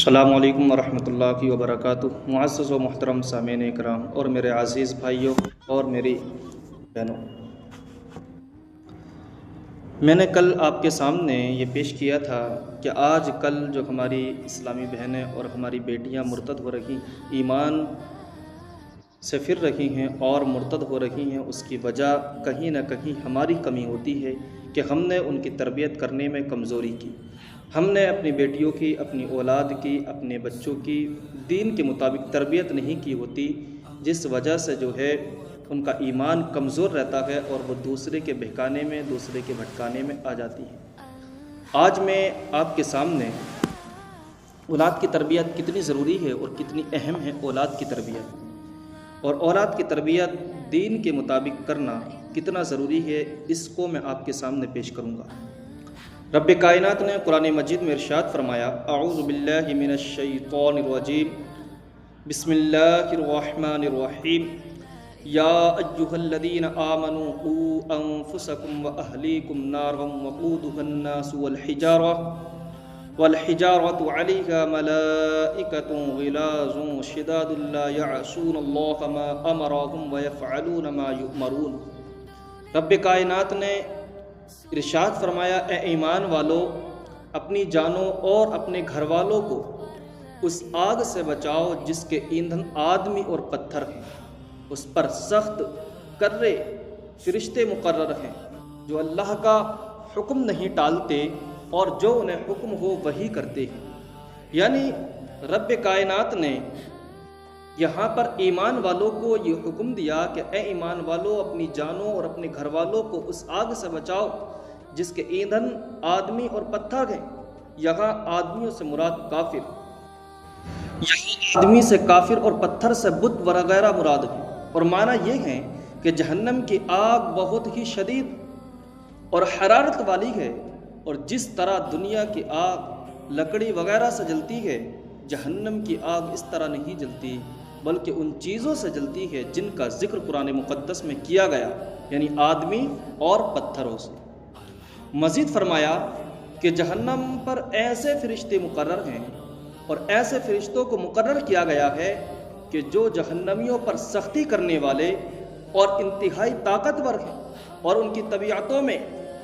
السلام علیکم ورحمۃ اللہ وبرکاتہ۔ معزز و محترم سامعین کرام اور میرے عزیز بھائیوں اور میری بہنوں، میں نے کل آپ کے سامنے یہ پیش کیا تھا کہ آج کل جو ہماری اسلامی بہنیں اور ہماری بیٹیاں مرتد ہو رہی، ایمان سے پھر رہی ہیں اور مرتد ہو رہی ہیں، اس کی وجہ کہیں نہ کہیں ہماری کمی ہوتی ہے کہ ہم نے ان کی تربیت کرنے میں کمزوری کی۔ ہم نے اپنی بیٹیوں کی، اپنی اولاد کی، اپنے بچوں کی دین کے مطابق تربیت نہیں کی ہوتی، جس وجہ سے جو ہے ان کا ایمان کمزور رہتا ہے اور وہ دوسرے کے بہکانے میں، دوسرے کے بھٹکانے میں آ جاتی ہے۔ آج میں آپ کے سامنے اولاد کی تربیت کتنی ضروری ہے اور کتنی اہم ہے اولاد کی تربیت، اور اولاد کی تربیت دین کے مطابق کرنا کتنا ضروری ہے، اس کو میں آپ کے سامنے پیش کروں گا۔ رب کائنات نے قرآن مجید میں ارشاد فرمایا، اعوذ باللہ من الشیطان الرجیم، بسم اللہ الرحمن الرحیم، یا ایہا الذین آمنوا قوا انفسکم واہلیکم نارا وقودها الناس والحجارۃ علیہا ملائکۃ غلاظ شداد لا یعصون اللہ ما امرهم ویفعلون ما یؤمرون۔ رب کائنات نے ارشاد فرمایا، اے ایمان والو، اپنی جانوں اور اپنے گھر والوں کو اس آگ سے بچاؤ جس کے ایندھن آدمی اور پتھر ہیں، اس پر سخت کرے فرشتے مقرر ہیں جو اللہ کا حکم نہیں ٹالتے اور جو انہیں حکم ہو وہی کرتے ہیں۔ یعنی رب کائنات نے یہاں پر ایمان والوں کو یہ حکم دیا کہ اے ایمان والو، اپنی جانوں اور اپنے گھر والوں کو اس آگ سے بچاؤ جس کے ایندھن آدمی اور پتھر ہیں۔ یہاں آدمیوں سے مراد کافر، یہاں آدمی سے کافر اور پتھر سے بت وغیرہ مراد ہے، اور معنی یہ ہے کہ جہنم کی آگ بہت ہی شدید اور حرارت والی ہے، اور جس طرح دنیا کی آگ لکڑی وغیرہ سے جلتی ہے، جہنم کی آگ اس طرح نہیں جلتی بلکہ ان چیزوں سے جلتی ہے جن کا ذکر قرآن مقدس میں کیا گیا، یعنی آدمی اور پتھروں سے۔ مزید فرمایا کہ جہنم پر ایسے فرشتے مقرر ہیں اور ایسے فرشتوں کو مقرر کیا گیا ہے کہ جو جہنمیوں پر سختی کرنے والے اور انتہائی طاقتور ہیں، اور ان کی طبیعتوں میں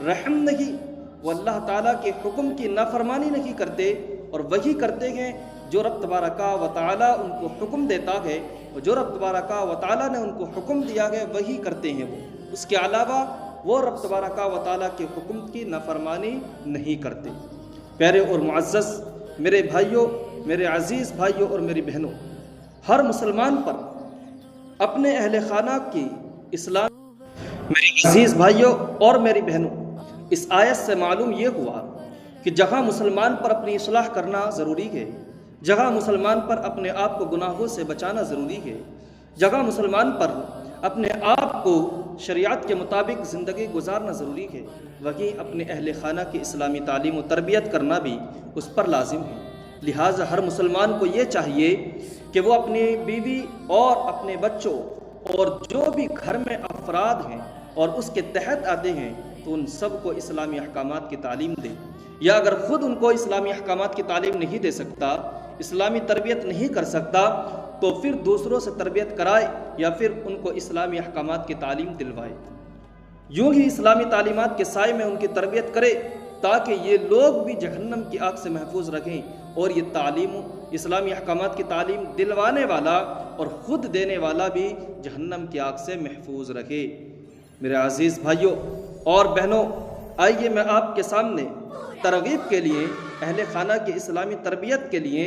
رحم نہیں، وہ اللہ تعالیٰ کے حکم کی نافرمانی نہیں کرتے، اور وہی کرتے ہیں جو رب تبارک و تعالیٰ ان کو حکم دیتا ہے، اور جو رب تبارک و تعالیٰ نے ان کو حکم دیا ہے وہی کرتے ہیں وہ، اس کے علاوہ وہ رب تبارک و تعالیٰ کے حکم کی نافرمانی نہیں کرتے۔ پیارے اور معزز میرے بھائیوں، میرے عزیز بھائیوں اور میری بہنوں، ہر مسلمان پر اپنے اہل خانہ کی اصلاح، میرے عزیز بھائیوں اور میری بہنوں، اس آیت سے معلوم یہ ہوا کہ جہاں مسلمان پر اپنی اصلاح کرنا ضروری ہے، جگہ مسلمان پر اپنے آپ کو گناہوں سے بچانا ضروری ہے، جگہ مسلمان پر اپنے آپ کو شریعت کے مطابق زندگی گزارنا ضروری ہے، وہیں اپنے اہل خانہ کی اسلامی تعلیم و تربیت کرنا بھی اس پر لازم ہے۔ لہٰذا ہر مسلمان کو یہ چاہیے کہ وہ اپنی بیوی اور اپنے بچوں اور جو بھی گھر میں افراد ہیں اور اس کے تحت آتے ہیں تو ان سب کو اسلامی احکامات کی تعلیم دے، یا اگر خود ان کو اسلامی احکامات کی تعلیم نہیں دے سکتا، اسلامی تربیت نہیں کر سکتا، تو پھر دوسروں سے تربیت کرائے یا پھر ان کو اسلامی احکامات کی تعلیم دلوائے۔ یوں ہی اسلامی تعلیمات کے سائے میں ان کی تربیت کرے تاکہ یہ لوگ بھی جہنم کی آگ سے محفوظ رکھیں، اور یہ تعلیم، اسلامی احکامات کی تعلیم دلوانے والا اور خود دینے والا بھی جہنم کی آگ سے محفوظ رکھے۔ میرے عزیز بھائیوں اور بہنوں، آئیے میں آپ کے سامنے ترغیب کے لیے، اہل خانہ کی اسلامی تربیت کے لیے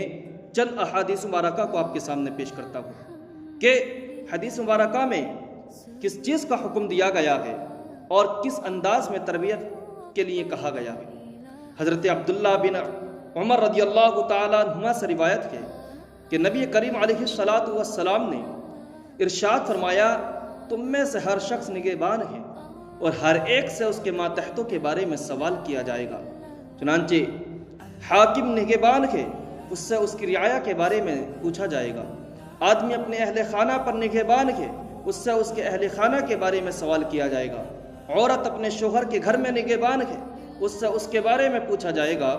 چند احادیث مبارکہ کو آپ کے سامنے پیش کرتا ہوں کہ حدیث مبارکہ میں کس چیز کا حکم دیا گیا ہے اور کس انداز میں تربیت کے لیے کہا گیا ہے۔ حضرت عبداللہ بن عمر رضی اللہ تعالیٰ عنہما سے روایت ہے کہ نبی کریم علیہ الصلاۃ والسلام نے ارشاد فرمایا، تم میں سے ہر شخص نگہبان ہے اور ہر ایک سے اس کے ماتحتوں کے بارے میں سوال کیا جائے گا۔ چنانچہ حاکم نگہبان ہے، اس سے اس کی رعایا کے بارے میں پوچھا جائے گا۔ آدمی اپنے اہل خانہ پر نگہبان ہے، اس سے اس کے اہل خانہ کے بارے میں سوال کیا جائے گا۔ عورت اپنے شوہر کے گھر میں نگہبان ہے، اس سے اس کے بارے میں پوچھا جائے گا۔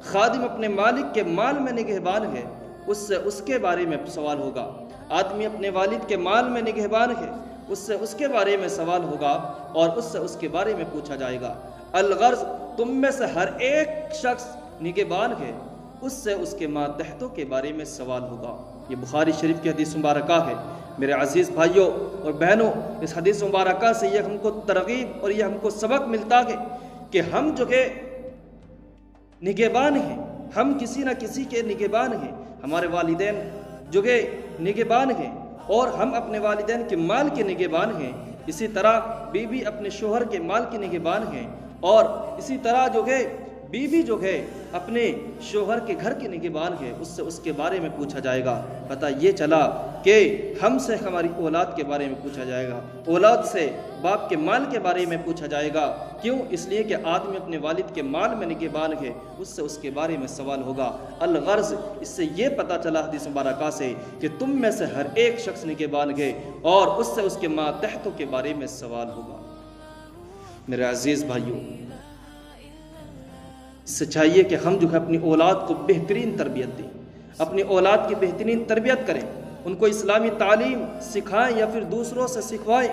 خادم اپنے مالک کے مال میں نگہبان ہے، اس سے اس کے بارے میں سوال ہوگا۔ آدمی اپنے والد کے مال میں نگہبان ہے، اس سے اس کے بارے میں سوال ہوگا اور اس سے اس کے بارے میں پوچھا جائے گا۔ الغرض تم میں سے ہر ایک شخص نگہبان ہے، اس سے اس کے ماتحتوں کے بارے میں سوال ہوگا۔ یہ بخاری شریف کی حدیث مبارکہ ہے۔ میرے عزیز بھائیوں اور بہنوں، اس حدیث مبارکہ سے یہ ہم کو ترغیب اور یہ ہم کو سبق ملتا ہے کہ ہم جو کہ نگہبان ہیں، ہم کسی نہ کسی کے نگہبان ہیں۔ ہمارے والدین جو کہ نگہبان ہیں اور ہم اپنے والدین کے مال کے نگہبان ہیں، اسی طرح بیوی اپنے شوہر کے مال کی نگہبان ہیں، اور اسی طرح جو ہے بیوی جو ہے اپنے شوہر کے گھر کی نگہبان ہے، اس سے اس کے بارے میں پوچھا جائے گا۔ پتہ یہ چلا کہ ہم سے ہماری اولاد کے بارے میں پوچھا جائے گا، اولاد سے باپ کے مال کے بارے میں پوچھا جائے گا۔ کیوں؟ اس لیے کہ آدمی اپنے والد کے مال میں نگہبان ہے، اس سے اس کے بارے میں سوال ہوگا۔ الغرض اس سے یہ پتہ چلا حدیث مبارکہ سے کہ تم میں سے ہر ایک شخص نگہبان ہے اور اس سے اس کے ماتحتوں کے بارے میں سوال ہوگا۔ میرے عزیز بھائیوں، اس سے چاہیے کہ ہم جو ہے اپنی اولاد کو بہترین تربیت دیں، اپنی اولاد کی بہترین تربیت کریں، ان کو اسلامی تعلیم سکھائیں یا پھر دوسروں سے سکھوائیں،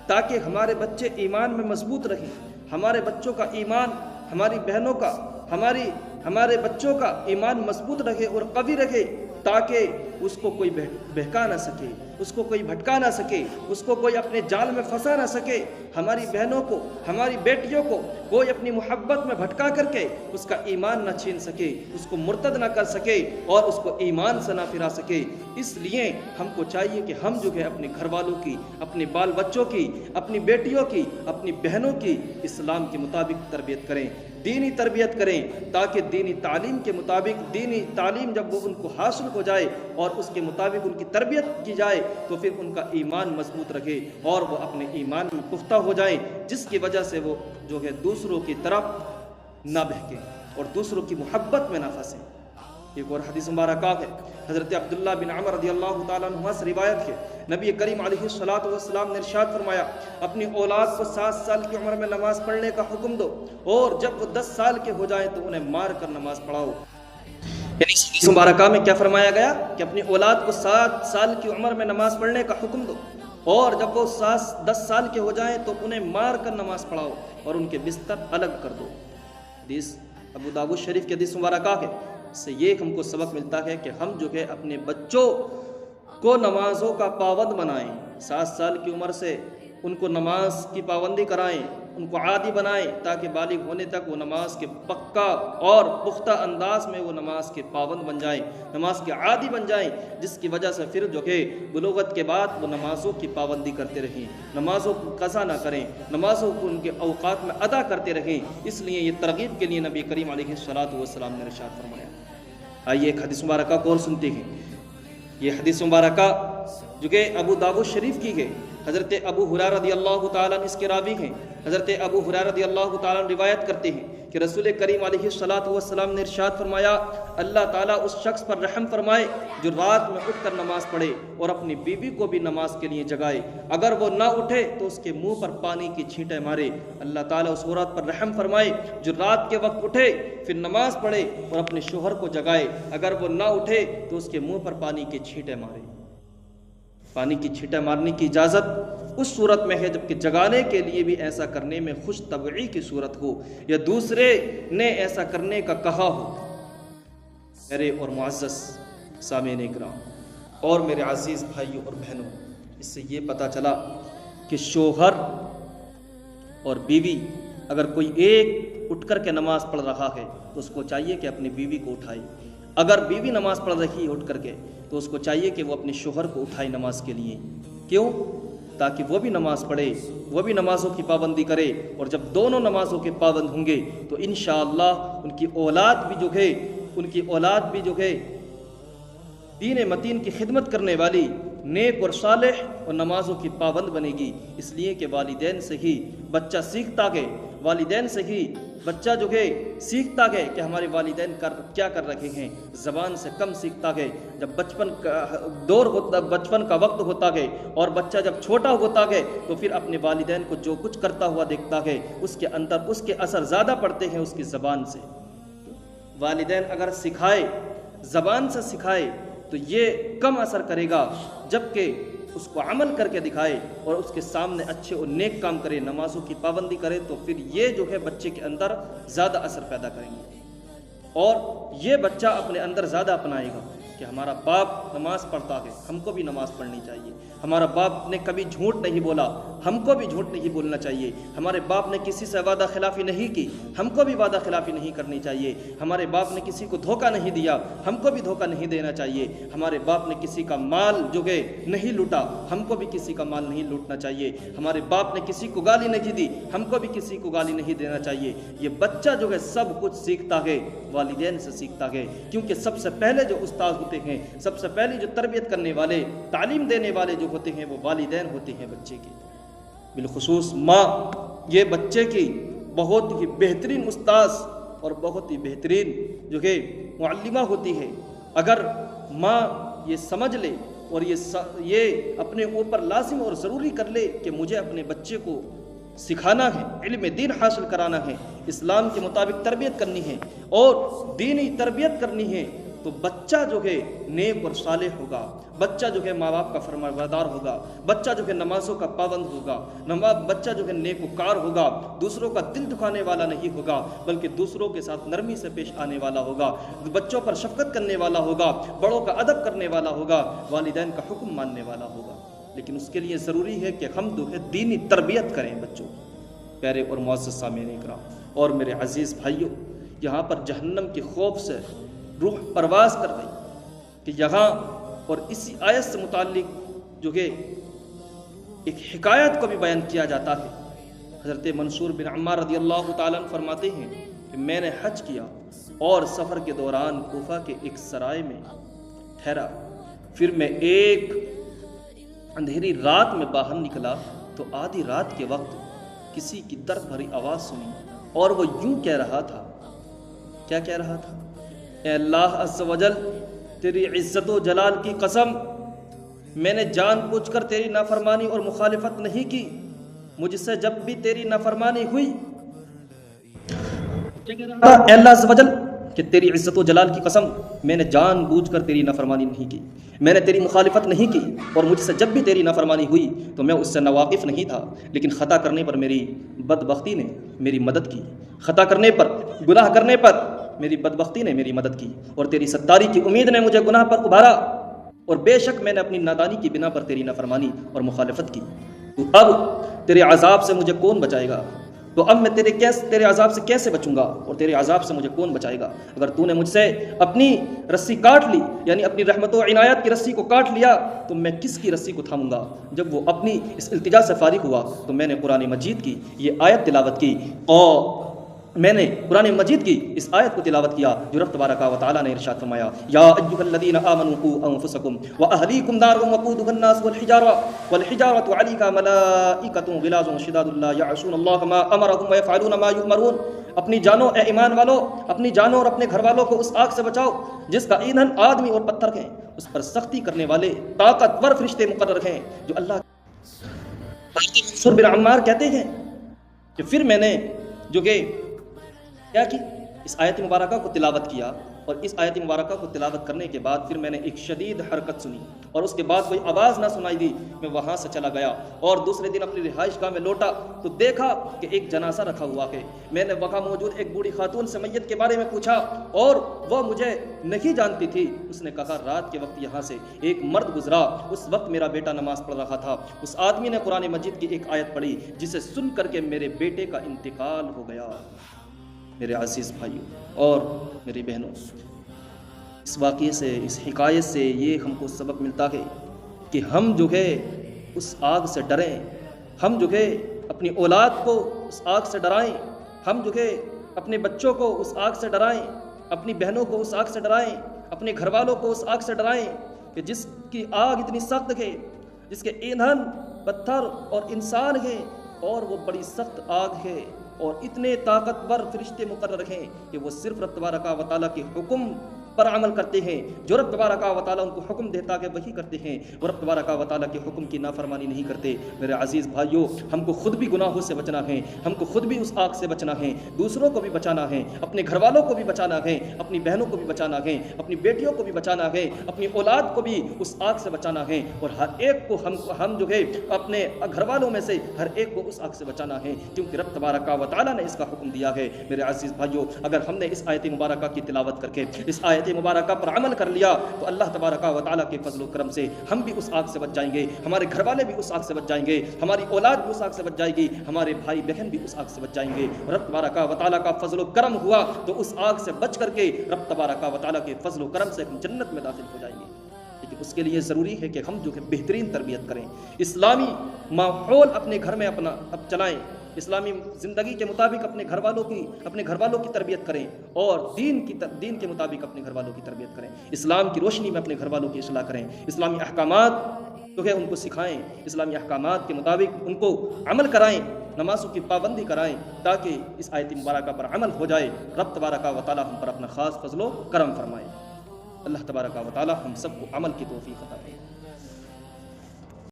تاکہ ہمارے بچے ایمان میں مضبوط رہیں، ہمارے بچوں کا ایمان، ہماری بہنوں کا، ہمارے بچوں کا ایمان مضبوط رہے اور قوی رہے، تاکہ اس کو کوئی بہکا نہ سکے، اس کو کوئی بھٹکا نہ سکے، اس کو کوئی اپنے جال میں پھنسا نہ سکے، ہماری بہنوں کو، ہماری بیٹیوں کو کوئی اپنی محبت میں بھٹکا کر کے اس کا ایمان نہ چھین سکے، اس کو مرتد نہ کر سکے اور اس کو ایمان سے نہ پھرا سکے۔ اس لیے ہم کو چاہیے کہ ہم جو ہے اپنے گھر والوں کی، اپنے بال بچوں کی، اپنی بیٹیوں کی، اپنی بہنوں کی اسلام کے مطابق تربیت کریں، دینی تربیت کریں، تاکہ دینی تعلیم کے مطابق، دینی تعلیم جب وہ ان کو حاصل ہو جائے اور اس کے مطابق ان کی تربیت کی جائے تو پھر ان کا ایمان مضبوط رکھے اور وہ اپنے ایمان میں پختہ ہو جائیں، جس کی وجہ سے وہ جو ہے دوسروں کی طرف نہ بہکیں اور دوسروں کی محبت میں نہ پھنسیں۔ ایک اور حدیث مبارکہ ہے، حضرت عبداللہ بن عمر رضی اللہ تعالیٰ عنہ سے روایت ہے، نبی کریم علیہ الصلوۃ نے ارشاد فرمایا، اپنی اولاد کو 7 سال کی عمر میں نماز پڑھنے کا حکم دو اور جب وہ 10 سال کے ہو جائیں تو انہیں مار کر نماز پڑھاؤ۔ یعنی اس حدیث مبارکہ میں کیا فرمایا گیا کہ اپنی اولاد کو 7 سال کی عمر میں نماز پڑھنے کا حکم دو اور جب وہ 10 سال کے ہو جائیں تو انہیں مار کر نماز پڑھاؤ اور ان کے بستر الگ کر دو۔ حدیث ابو داؤد شریف کی حدیث مبارکہ ہے۔ اس سے یہ ہم کو سبق ملتا ہے کہ ہم جو ہے اپنے بچوں کو نمازوں کا پابند بنائیں، 7 سال کی عمر سے ان کو نماز کی پابندی کرائیں، ان کو عادی بنائیں، تاکہ بالغ ہونے تک وہ نماز کے پکا اور پختہ انداز میں وہ نماز کے پابند بن جائیں، نماز کے عادی بن جائیں، جس کی وجہ سے پھر جو کہ بلوغت کے بعد وہ نمازوں کی پابندی کرتے رہیں، نمازوں کو قضا نہ کریں، نمازوں کو ان کے اوقات میں ادا کرتے رہیں۔ اس لیے یہ ترغیب کے لیے نبی کریم علیہ الصلوۃ نے ارشاد فرمایا۔ آئیے ایک حدیث مبارکہ کو اور سنتے ہیں۔ یہ حدیث مبارکہ جو کہ ابو داؤد شریف کی ہے، حضرت ابو ہریرہ رضی اللہ تعالیٰ اس کے راوی ہیں۔ حضرت ابو ہریرہ رضی اللہ تعالیٰ روایت کرتے ہیں کہ رسول کریم علیہ الصلوۃ نے ارشاد فرمایا، اللہ تعالیٰ اس شخص پر رحم فرمائے جو رات میں اٹھ کر نماز پڑھے اور اپنی بیوی کو بھی نماز کے لیے جگائے، اگر وہ نہ اٹھے تو اس کے منہ پر پانی کی چھینٹیں مارے۔ اللہ تعالیٰ اس عورت پر رحم فرمائے جو رات کے وقت اٹھے پھر نماز پڑھے اور اپنے شوہر کو جگائے، اگر وہ نہ اٹھے تو اس کے منہ پر پانی کی چھینٹیں مارے۔ پانی کی چھینٹیں مارنے کی اجازت اس صورت میں ہے جبکہ جگانے کے لیے بھی ایسا کرنے میں خوش طبعی کی صورت ہو یا دوسرے نے ایسا کرنے کا کہا ہو۔ میرے اور معزز سامعین کرام اور میرے عزیز بھائیوں اور بہنوں، اس سے یہ پتہ چلا کہ شوہر اور بیوی اگر کوئی ایک اٹھ کر کے نماز پڑھ رہا ہے تو اس کو چاہیے کہ اپنی بیوی کو اٹھائے، اگر بیوی نماز پڑھ رہی ہے اٹھ کر کے تو اس کو چاہیے کہ وہ اپنے شوہر کو اٹھائے نماز کے لیے۔ کیوں؟ تاکہ وہ بھی نماز پڑھے، وہ بھی نمازوں کی پابندی کرے، اور جب دونوں نمازوں کے پابند ہوں گے تو انشاءاللہ ان کی اولاد بھی جو ہے دین متین کی خدمت کرنے والی، نیک اور صالح اور نمازوں کی پابند بنے گی۔ اس لیے کہ والدین سے ہی بچہ سیکھتا ہے، والدین سے ہی بچہ جو ہے سیکھتا ہے کہ ہمارے والدین کیا کر رہے ہیں، زبان سے کم سیکھتا ہے۔ جب بچپن کا وقت ہوتا ہے اور بچہ جب چھوٹا ہوتا ہے تو پھر اپنے والدین کو جو کچھ کرتا ہوا دیکھتا ہے، اس کے اندر اس کے اثر زیادہ پڑتے ہیں اس کی زبان سے۔ والدین اگر سکھائے، زبان سے سکھائے تو یہ کم اثر کرے گا، جبکہ اس کو عمل کر کے دکھائے اور اس کے سامنے اچھے اور نیک کام کرے، نمازوں کی پابندی کرے، تو پھر یہ جو ہے بچے کے اندر زیادہ اثر پیدا کریں گے اور یہ بچہ اپنے اندر زیادہ اپنائے گا کہ ہمارا باپ نماز پڑھتا ہے، ہم کو بھی نماز پڑھنی چاہیے، ہمارا باپ نے کبھی جھوٹ نہیں بولا، ہم کو بھی جھوٹ نہیں بولنا چاہیے، ہمارے باپ نے کسی سے وعدہ خلافی نہیں کی، ہم کو بھی وعدہ خلافی نہیں کرنی چاہیے، ہمارے باپ نے کسی کو دھوکہ نہیں دیا، ہم کو بھی دھوکہ نہیں دینا چاہیے، ہمارے باپ نے کسی کا مال جو ہے نہیں لوٹا، ہم کو بھی کسی کا مال نہیں لوٹنا چاہیے، ہمارے باپ نے کسی کو گالی نہیں دی، ہم کو بھی کسی کو گالی نہیں دینا چاہیے۔ یہ بچہ جو ہے سب کچھ سیکھتا ہے، والدین سے سیکھتا ہے، کیونکہ سب سے پہلے جو استاد ہوتے ہیں، سب سے پہلے جو تربیت کرنے والے، تعلیم دینے والے جو ہوتے ہیں وہ والدین ہوتے ہیں بچے کے، بالخصوص ماں۔ یہ بچے کی بہت ہی بہترین استاذ اور بہت ہی بہترین جو ہے معلمہ ہوتی ہے۔ اگر ماں یہ سمجھ لے اور یہ اپنے اوپر لازم اور ضروری کر لے کہ مجھے اپنے بچے کو سکھانا ہے، علم دین حاصل کرانا ہے، اسلام کے مطابق تربیت کرنی ہے اور دینی تربیت کرنی ہے، تو بچہ جو ہے نیک اور صالح ہوگا، بچہ جو ہے ماں باپ کا فرمانبردار ہوگا، بچہ جو ہے نمازوں کا پابند ہوگا، بچہ جو ہے نیک وکار ہوگا، دوسروں کا دل دکھانے والا نہیں ہوگا بلکہ دوسروں کے ساتھ نرمی سے پیش آنے والا ہوگا، بچوں پر شفقت کرنے والا ہوگا، بڑوں کا ادب کرنے والا ہوگا، والدین کا حکم ماننے والا ہوگا۔ لیکن اس کے لیے ضروری ہے کہ ہم جو ہے دینی تربیت کریں بچوں کی۔ پیارے اور معزز سامعین کرام اور میرے عزیز بھائیوں، یہاں پر جہنم کے خوف سے روح پرواز کر گئی کہ یہاں اور اسی آیت سے متعلق جو کہ ایک حکایت کو بھی بیان کیا جاتا ہے۔ حضرت منصور بن عمار رضی اللہ تعالیٰ عنہ فرماتے ہیں کہ میں نے حج کیا اور سفر کے دوران کوفہ کے ایک سرائے میں ٹھہرا، پھر میں ایک اندھیری رات میں باہر نکلا تو آدھی رات کے وقت کسی کی درد بھری آواز سنی اور وہ یوں کہہ رہا تھا، کیا کہہ رہا تھا؟ اے اللہ عز و جل، تیری عزت و جلال کی قسم، میں نے جان بوجھ کر تیری نافرمانی اور مخالفت نہیں کی، مجھ سے جب بھی تیری نافرمانی ہوئی، اے اللہ عز و جل کہ تیری عزت و جلال کی قسم، میں نے جان بوجھ کر تیری نافرمانی نہیں کی، میں نے تیری مخالفت نہیں کی، اور مجھ سے جب بھی تیری نافرمانی ہوئی تو میں اس سے ناواقف نہیں تھا، لیکن خطا کرنے پر میری بدبختی نے میری مدد کی، خطا کرنے پر، گناہ کرنے پر میری بدبختی نے میری مدد کی، اور تیری ستاری کی امید نے مجھے گناہ پر ابھارا، اور بے شک میں نے اپنی نادانی کی بنا پر تیری نافرمانی اور مخالفت کی، تو اب تیرے عذاب سے مجھے کون بچائے گا؟ تو اب میں تیرے عذاب سے کیسے بچوں گا اور تیرے عذاب سے مجھے کون بچائے گا؟ اگر تو نے مجھ سے اپنی رسی کاٹ لی، یعنی اپنی رحمت و عنایت کی رسی کو کاٹ لیا، تو میں کس کی رسی کو تھاموں گا؟ جب وہ اپنی اس التجا سے فارغ ہوا تو میں نے قرآن مجید کی یہ آیت تلاوت کی، اور میں نے قرآن مجید کی اس آیت کو تلاوت کیا جو رب تبارک و تعالیٰ نے ارشاد فرمایا، یا ایھا الذین آمنوا قوا انفسکم واہلیکم نارا وقودها الناس والحجارۃ علیہا ملائکۃ غلاظ شداد لا یعصون اللہ ما امرهم ویفعلون ما یؤمرون۔ اپنی جانوں اے ایمان والو، اپنی جانوں اور اپنے گھر والوں کو اس آگ سے بچاؤ جس کا ایندھن آدمی اور پتھر ہیں، اس پر سختی کرنے والے طاقتور فرشتے مقرر ہیں جو اللہ۔ منصور بن عمار کہتے ہیں کہ پھر میں نے جو کہ کیا کی، اس آیت مبارکہ کو تلاوت کیا، اور اس آیت مبارکہ کو تلاوت کرنے کے بعد پھر میں نے ایک شدید حرکت سنی، اور اس کے بعد کوئی آواز نہ سنائی دی، میں وہاں سے چلا گیا اور دوسرے دن اپنی رہائش گاہ میں لوٹا تو دیکھا کہ ایک جنازہ رکھا ہوا ہے۔ میں نے وہاں موجود ایک بوڑھی خاتون سے میت کے بارے میں پوچھا اور وہ مجھے نہیں جانتی تھی۔ اس نے کہا رات کے وقت یہاں سے ایک مرد گزرا، اس وقت میرا بیٹا نماز پڑھ رہا تھا، اس آدمی نے قرآن مجید کی ایک آیت پڑھی جسے سن کر کے میرے بیٹے کا انتقال ہو گیا۔ میرے عزیز بھائیوں اور میری بہنوں، اس واقعے سے، اس حکایت سے یہ ہم کو سبق ملتا ہے کہ ہم جو ہے اس آگ سے ڈریں، ہم جو ہے اپنی اولاد کو اس آگ سے ڈرائیں، ہم جو ہے اپنے بچوں کو اس آگ سے ڈرائیں، اپنی بہنوں کو اس آگ سے ڈرائیں، اپنے گھر والوں کو اس آگ سے ڈرائیں کہ جس کی آگ اتنی سخت ہے، جس کے ایندھن پتھر اور انسان ہیں، اور وہ بڑی سخت آگ ہے، اور اتنے طاقتور فرشتے مقرر ہیں کہ وہ صرف رب تبارک و تعالیٰ کے حکم پر عمل کرتے ہیں، جو رب تبارک و تعالیٰ ان کو حکم دیتا کہ وہی کرتے ہیں، وہ رب تبارک و تعالیٰ کے حکم کی نافرمانی نہیں کرتے۔ میرے عزیز بھائیوں، ہم کو خود بھی گناہوں سے بچنا ہے، ہم کو خود بھی اس آگ سے بچنا ہے، دوسروں کو بھی بچانا ہے، اپنے گھر والوں کو بھی بچانا ہے، اپنی بہنوں کو بھی بچانا ہے، اپنی بیٹیوں کو بھی بچانا ہے، اپنی اولاد کو بھی اس آگ سے بچانا ہے، اور ہر ایک کو ہم جو ہے اپنے گھر والوں میں سے ہر ایک کو اس آگ سے بچانا ہے، کیونکہ رب تبارک و تعالیٰ نے اس کا حکم دیا ہے۔ میرے عزیز بھائیوں، اگر ہم نے اس آیت مبارکہ کی تلاوت کر کے اس آیت مبارکہ پر عمل کر لیا تو اللہ تبارک و تعالیٰ کے فضل و کرم سے ہم بھی اس آگ سے بچ جائیں گے، ہمارے گھر والے بھی اس آگ سے بچ جائیں گے، ہماری اولاد بھی اس آگ سے بچ جائے گی، ہمارے بھائی بہن بھی اس آگ سے بچ جائیں گے۔ رب تبارک و تعالیٰ کا فضل و کرم ہوا تو اس آگ سے بچ کر کے رب تبارک و تعالیٰ کے فضل و کرم سے ہم جنت میں داخل ہو جائیں گے۔ لیکن اس کے لیے ضروری ہے کہ ہم جو ہے بہترین تربیت کریں، اسلامی ماحول اپنے گھر میں اپنا چلائیں، اسلامی زندگی کے مطابق اپنے گھر والوں کی تربیت کریں، اور دین کے مطابق اپنے گھر والوں کی تربیت کریں، اسلام کی روشنی میں اپنے گھر والوں کی اصلاح کریں، اسلامی احکامات جو ہے ان کو سکھائیں، اسلامی احکامات کے مطابق ان کو عمل کرائیں، نمازوں کی پابندی کرائیں، تاکہ اس آیت مبارکہ پر عمل ہو جائے، رب تبارک و تعالیٰ ہم پر اپنا خاص فضل و کرم فرمائے۔ اللہ تبارک و تعالیٰ ہم سب کو عمل کی توفیق عطا